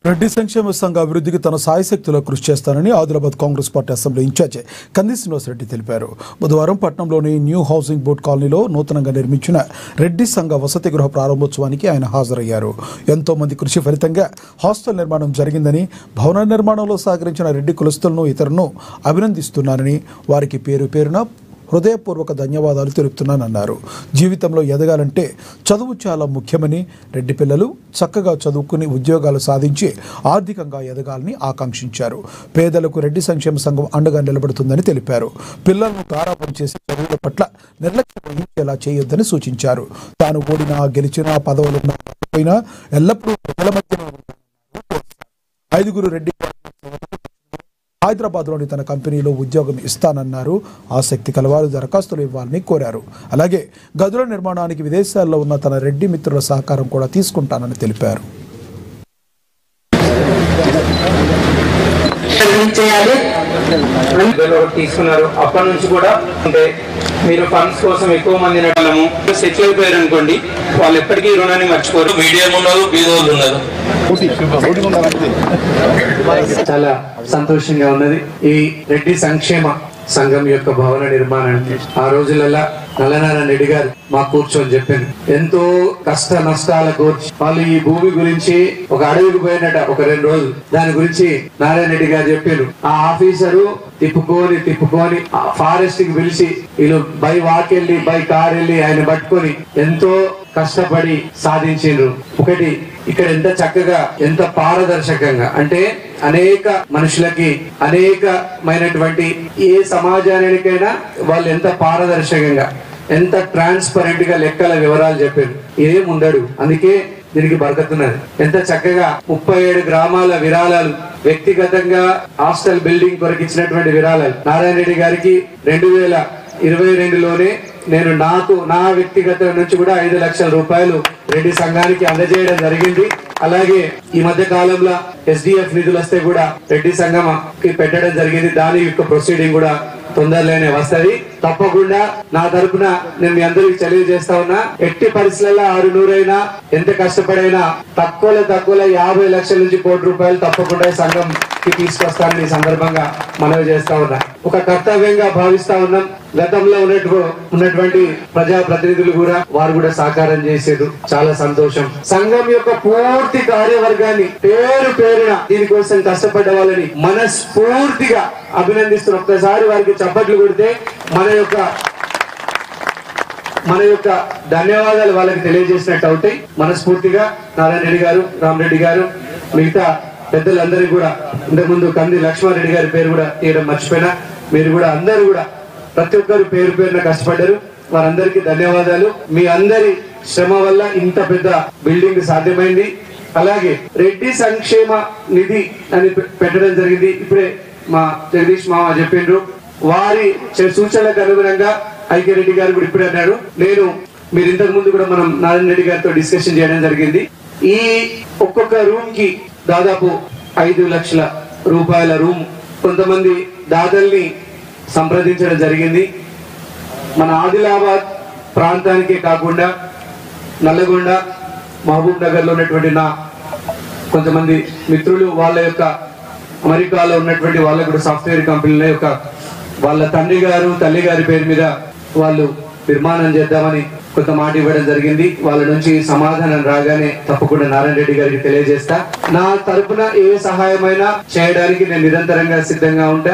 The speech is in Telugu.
రెడ్డి సంక్షేమ సంఘ అభివృద్ధికి తన సాయశక్తిలో కృషి చేస్తానని Adilabad Congress party assembly incharge Kandi Srinivasa Reddy తెలిపారు. బుధవారం పట్టణంలోని న్యూ హౌసింగ్ బోర్డ్ కాలనీలో నూతనంగా నిర్మించిన రెడ్డి సంఘ వసతి గృహ ప్రారంభోత్సవానికి ఆయన హాజరయ్యారు. ఎంతో మంది కృషి ఫలితంగా హాస్టల్ నిర్మాణం జరిగిందని, భవన నిర్మాణంలో సహకరించిన రెడ్డి కులస్తులను ఇతరులను అభినందిస్తున్నానని, వారికి పేరు పేరున హృదయపూర్వక ధన్యవాదాలు తెలుపుతున్నానన్నారు. జీవితంలో ఎదగాలంటే చదువు చాలా ముఖ్యమని, రెడ్డి పిల్లలు చక్కగా చదువుకుని ఉద్యోగాలు సాధించి ఆర్థికంగా ఎదగాలని ఆకాంక్షించారు. పేదలకు రెడ్డి సంక్షేమ సంఘం అండగా నిలబడుతుందని తెలిపారు. పిల్లలను గారాబం చేసి చదువుల పట్ల నిర్లక్ష్యం వహించేలా చేయొద్దని సూచించారు. తాను ఓడినా గెలిచినా పదవులున్నా ఎల్లప్పుడూ ప్రజల మధ్య 5 రెడ్డి హైదరాబాద్లోని తన కంపెనీలో ఉద్యోగం ఇస్తానన్నారు. ఆసక్తి కలవారు దరఖాస్తులు ఇవ్వాలని కోరారు. అలాగే గదుల నిర్మాణానికి విదేశాల్లో ఉన్న తన రెడ్డి మిత్రుల సహకారం కూడా తీసుకుంటానని తెలిపారు. తీసుకున్నారు. అప్పటి నుంచి కూడా అంటే మీరు ఫండ్స్ కోసం ఎక్కువ మంది నడలము సెటిల్ అయిపోయారు అనుకోండి, వాళ్ళు ఎప్పటికీ రుణాన్ని మర్చిపోరు. మీడియం ఉన్నారు, బీదోళ్ళు ఉన్నారు. చాలా సంతోషంగా ఉన్నది. ఈ రెడ్డి సంక్షేమ సంఘం యొక్క భవన నిర్మాణానికి ఆ రోజులలో నల్లనారాయణ రెడ్డి గారు మాకు కూర్చొని చెప్పారు. ఎంతో కష్ట నష్టాల కూర్చి వాళ్ళు ఈ భూమి గురించి ఒక అడవికి పోయినట ఒక 2 రోజులు దాని గురించి నారాయణ రెడ్డి గారు చెప్పారు. ఆ ఆఫీసరు తిప్పుకొని ఫారెస్ట్ కి పిలిచి వీళ్ళు బై వాక్ వెళ్ళి బై కార్ వెళ్ళి ఆయన పట్టుకొని ఎంతో కష్టపడి సాధించారు. ఒకటి ఇక్కడ ఎంత చక్కగా ఎంత పారదర్శకంగా అంటే అనేక మనుషులకి అనేకమైనటువంటి ఏ సమాజానికైనా వాళ్ళు ఎంత పారదర్శకంగా ఎంత ట్రాన్స్పరెంట్ గా లెక్కల వివరాలు చెప్పారు. ఏముండడు, అందుకే దీనికి బరకతున్నది. ఎంత చక్కగా 37 గ్రామాల విరాళాలు, వ్యక్తిగతంగా హాస్టల్ బిల్డింగ్ కొరకు ఇచ్చినటువంటి విరాళాలు నారాయణ రెడ్డి గారికి 2022లోనే నేను నా వ్యక్తిగత నుంచి కూడా 5 లక్షల రూపాయలు రెడ్డి సంఘానికి అందజేయడం జరిగింది. అలాగే ఈ మధ్య కాలంలో SDF నిధులు వస్తే కూడా రెడ్డి సంఘంకి పెట్టడం జరిగింది. దాని యొక్క ప్రొసీడింగ్ కూడా తొందరలోనే వస్తది. తప్పకుండా నా తరపున నేను మీ అందరికి తెలియజేస్తా ఉన్నా, ఎట్టి పరిస్థితుల్లో 600 అయినా ఎంత కష్టపడైనా తక్కువలో 50 లక్షల నుంచి 1 కోటి రూపాయలు తప్పకుండా సంఘంకి తీసుకొస్తానని ఈ సందర్భంగా మనవి చేస్తా ఉన్నా. ఒక కర్తవ్యంగా భావిస్తా ఉన్నాం. గతంలో ఉన్నటువంటి ప్రజా ప్రతినిధులు కూడా వారు కూడా సహకారం చేసేది చాలా సంతోషం. సంఘం యొక్క పూర్తి కార్యవర్గాన్ని పేరు పేరున దీనికోసం కష్టపడ్డ వాళ్ళని మనస్ఫూర్తిగా అభినందిస్తున్న ఒక్కసారి వారికి చప్పట్లు కొడితే మన యొక్క ధన్యవాదాలు వాళ్ళకి తెలియజేసినట్టు అవుతాయి. మనస్ఫూర్తిగా నారాయణ రెడ్డి గారు, రామరెడ్డి గారు, మిగతా పెద్దలందరికీ కూడా ఇంతకుముందు కంది లక్ష్మారెడ్డి గారి పేరు కూడా తీయడం మర్చిపోయినా, మీరు కూడా అందరూ కూడా ప్రతి ఒక్కరు పేరు పేరున కష్టపడ్డారు. వారందరికీ ధన్యవాదాలు. మీ అందరి శ్రమ వల్ల ఇంత పెద్ద బిల్డింగ్ సాధ్యమైంది. అలాగే రెడ్డి సంక్షేమ నిధి అని పెట్టడం జరిగింది. ఇప్పుడే మా జగదీష్ మామ చెప్పిండ్రు. వారి సూచనలకు అనుగుణంగా ఐక్యరెడ్డి గారు కూడా ఇప్పుడే అన్నాడు. మీరు ఇంతకు ముందు కూడా మనం నారాయణ రెడ్డి గారితో డిస్కషన్ చేయడం జరిగింది. ఈ ఒక్కొక్క రూమ్ కి దాదాపు 5 లక్షల రూపాయల రూమ్ కొంతమంది దాతల్ని సంప్రదించడం జరిగింది. మన ఆదిలాబాద్ ప్రాంతానికే కాకుండా నల్లగొండ, మహబూబ్ నగర్ లో ఉన్నటువంటి నా కొంతమంది మిత్రులు వాళ్ళ యొక్క అమెరికాలో ఉన్నటువంటి వాళ్ళ కూడా సాఫ్ట్వేర్ కంపెనీల యొక్క వాళ్ళ తండ్రి గారు తల్లి గారి పేరు మీద వాళ్ళు నిర్మాణం చేద్దామని కొంత మాట ఇవ్వడం జరిగింది. వాళ్ళ నుంచి సమాధానం రాగానే తప్పకుండా నారాయణ రెడ్డి గారికి తెలియజేస్తా. నా తరపున ఏ సహాయమైనా చేయడానికి నేను నిరంతరంగా సిద్ధంగా ఉంటా.